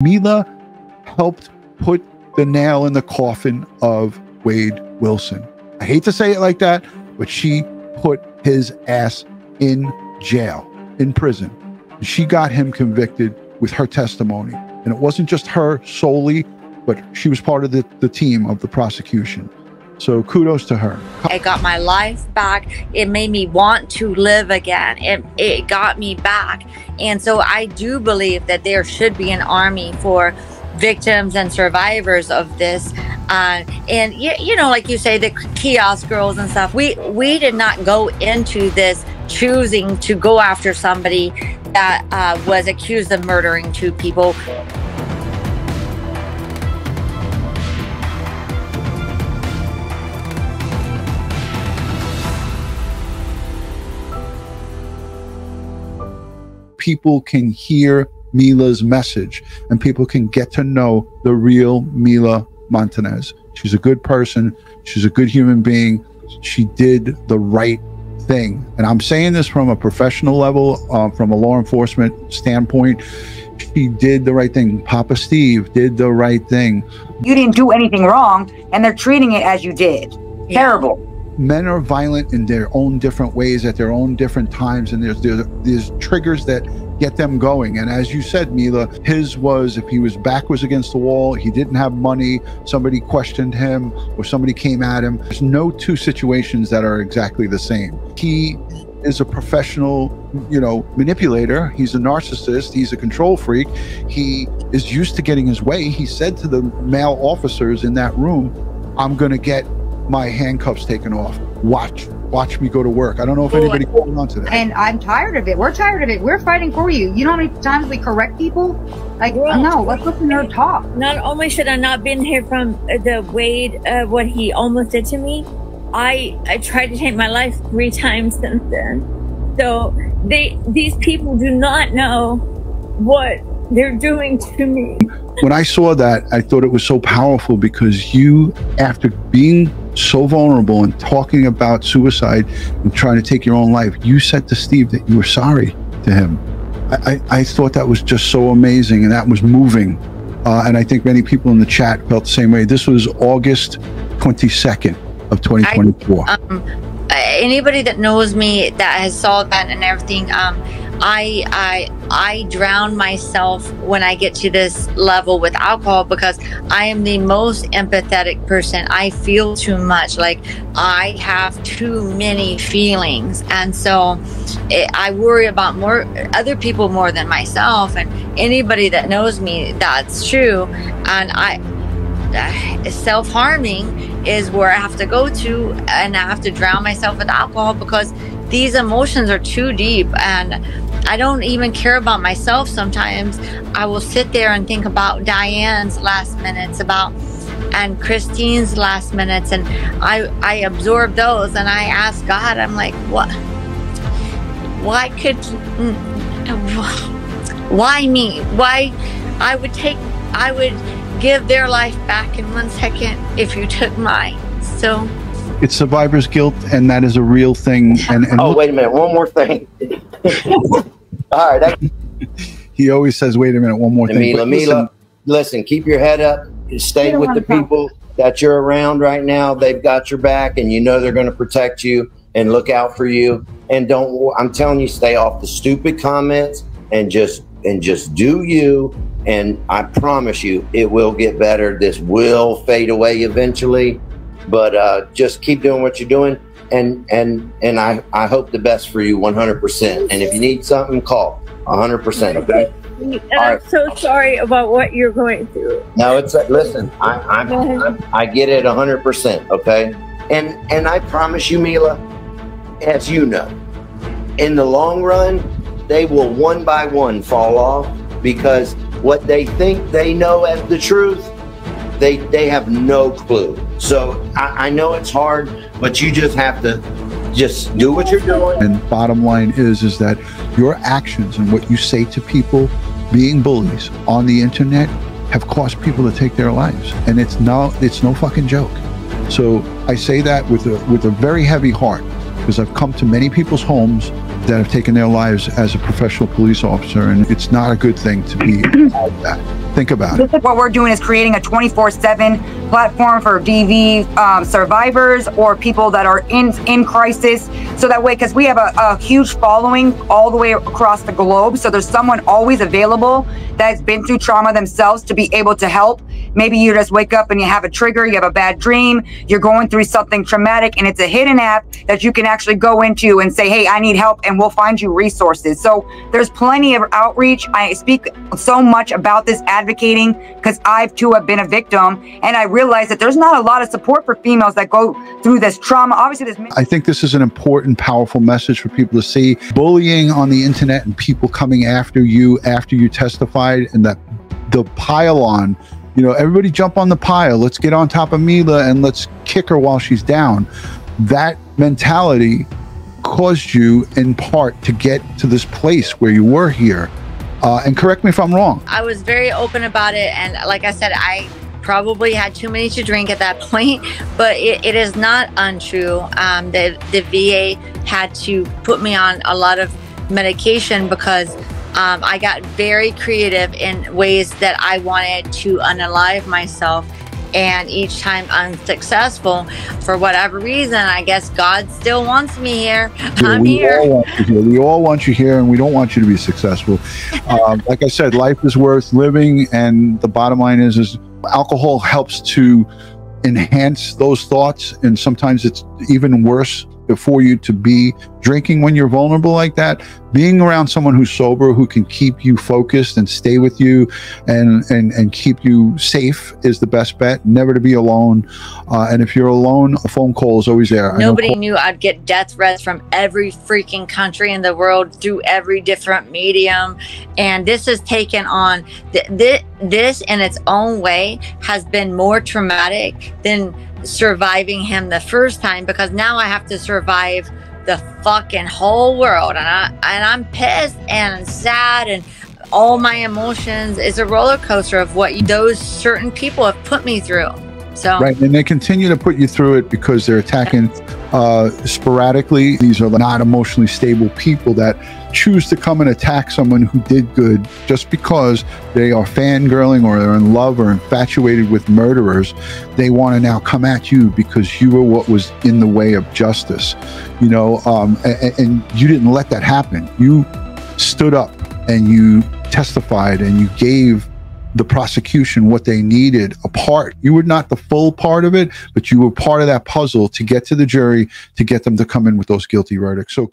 Mila helped put the nail in the coffin of Wade Wilson. I hate to say it like that, but she put his ass in jail, in prison. She got him convicted with her testimony. And it wasn't just her solely, but she was part of the team of the prosecution. So kudos to her. It got my life back. It made me want to live again. It got me back. And so I do believe that there should be an army for victims and survivors of this. And you know, like you say, the kiosk girls and stuff, we did not go into this choosing to go after somebody that was accused of murdering 2 people. People can hear Mila's message and people can get to know the real Mila Montanez. She's a good person. She's a good human being. She did the right thing. And I'm saying this from a professional level, from a law enforcement standpoint. She did the right thing. Papa Steve did the right thing. You didn't do anything wrong, and they're treating it as you did. Yeah. Terrible. Men are violent in their own different ways at their own different times, and there's triggers that get them going. And as you said, Mila, his was, if he was back was against the wall, he didn't have money, somebody questioned him or somebody came at him. There's no 2 situations that are exactly the same. He is a professional, you know, manipulator. He's a narcissist. He's a control freak. He is used to getting his way. He said to the male officers in that room, I'm going to get my handcuffs taken off. Watch me go to work. I don't know if anybody caught on to that. And I'm tired of it. We're tired of it. We're fighting for you. You know how many times we correct people? Like, no, let's listen to her talk. Not only should I not been here from the Wade, what he almost did to me, I tried to take my life 3 times since then. So these people do not know what they're doing to me. When I saw that, I thought it was so powerful because you, after being so vulnerable and talking about suicide and trying to take your own life, you said to Steve that you were sorry to him. I thought that was just so amazing, and that was moving. And I think many people in the chat felt the same way. This was August 22nd of 2024. Anybody that knows me that has saw that and everything, I drown myself when I get to this level with alcohol because I am the most empathetic person. I feel too much, like I have too many feelings, and so I worry about other people more than myself. And anybody that knows me, that's true. And self-harming is where I have to go to, and I have to drown myself with alcohol because these emotions are too deep, and I don't even care about myself sometimes. I will sit there and think about Diane's last minutes, and Kristine's last minutes, and I absorb those, and I ask God, I'm like, what? Why me? Why I would give their life back in 1 second if you took mine. So it's survivor's guilt, and that is a real thing. And oh, wait a minute, one more thing. All right. He always says, wait a minute, one more thing. Mila, listen, keep your head up. Stay with the people that you're around right now. They've got your back, and you know they're going to protect you and look out for you. And I'm telling you, stay off the stupid comments and just do you. And I promise you, it will get better. This will fade away eventually, but just keep doing what you're doing. And I hope the best for you 100%. And if you need something, call 100%. Okay. And I'm so sorry about what you're going through. No, it's listen. I get it 100%. Okay. And I promise you, Mila, as you know, in the long run, they will one by one fall off because what they think they know as the truth, they have no clue. So I know it's hard, but you just have to just do what you're doing. And bottom line is that your actions and what you say to people being bullies on the internet have caused people to take their lives. And it's no fucking joke. So I say that with a very heavy heart, because I've come to many people's homes that have taken their lives as a professional police officer, and it's not a good thing to be like that. Think about it. What we're doing is creating a 24/7 platform for DV survivors or people that are in crisis. So that way, because we have a huge following all the way across the globe. So there's someone always available that's been through trauma themselves to be able to help. Maybe you just wake up and you have a trigger, you have a bad dream, you're going through something traumatic, and it's a hidden app that you can actually go into and say, hey, I need help, and we'll find you resources. So there's plenty of outreach. I speak so much about this advocating because I too have been a victim, and I realize that there's not a lot of support for females that go through this trauma. Obviously, I think this is an important, powerful message for people to see. Bullying on the internet and people coming after you testified, and that the pile on, you know, everybody jump on the pile. Let's get on top of Mila and let's kick her while she's down. That mentality caused you in part to get to this place where you were here. And correct me if I'm wrong. I was very open about it. And like I said, I probably had too many to drink at that point, but it is not untrue. The VA had to put me on a lot of medication because I got very creative in ways that I wanted to unalive myself. And each time unsuccessful, for whatever reason, I guess God still wants me here. I'm here. We all want you here, and we don't want you to be successful. Like I said, life is worth living, and the bottom line is alcohol helps to enhance those thoughts, and sometimes it's even worse for you to be drinking when you're vulnerable like that. Being around someone who's sober, who can keep you focused and stay with you and keep you safe is the best bet. Never to be alone. And if you're alone, a phone call is always there. Nobody knew I'd get death threats from every freaking country in the world through every different medium. And this has taken on, this in its own way has been more traumatic than surviving him the first time, because now I have to survive the fucking whole world, and I'm pissed and sad, and all my emotions is a roller coaster of what those certain people have put me through. So right, and they continue to put you through it because they're attacking sporadically. These are not emotionally stable people that choose to come and attack someone who did good just because they are fangirling or they're in love or infatuated with murderers. They want to now come at you because you were what was in the way of justice, you know, and you didn't let that happen. You stood up and you testified and you gave the prosecution what they needed, a part. You were not the full part of it, but you were part of that puzzle to get to the jury, to get them to come in with those guilty verdicts. So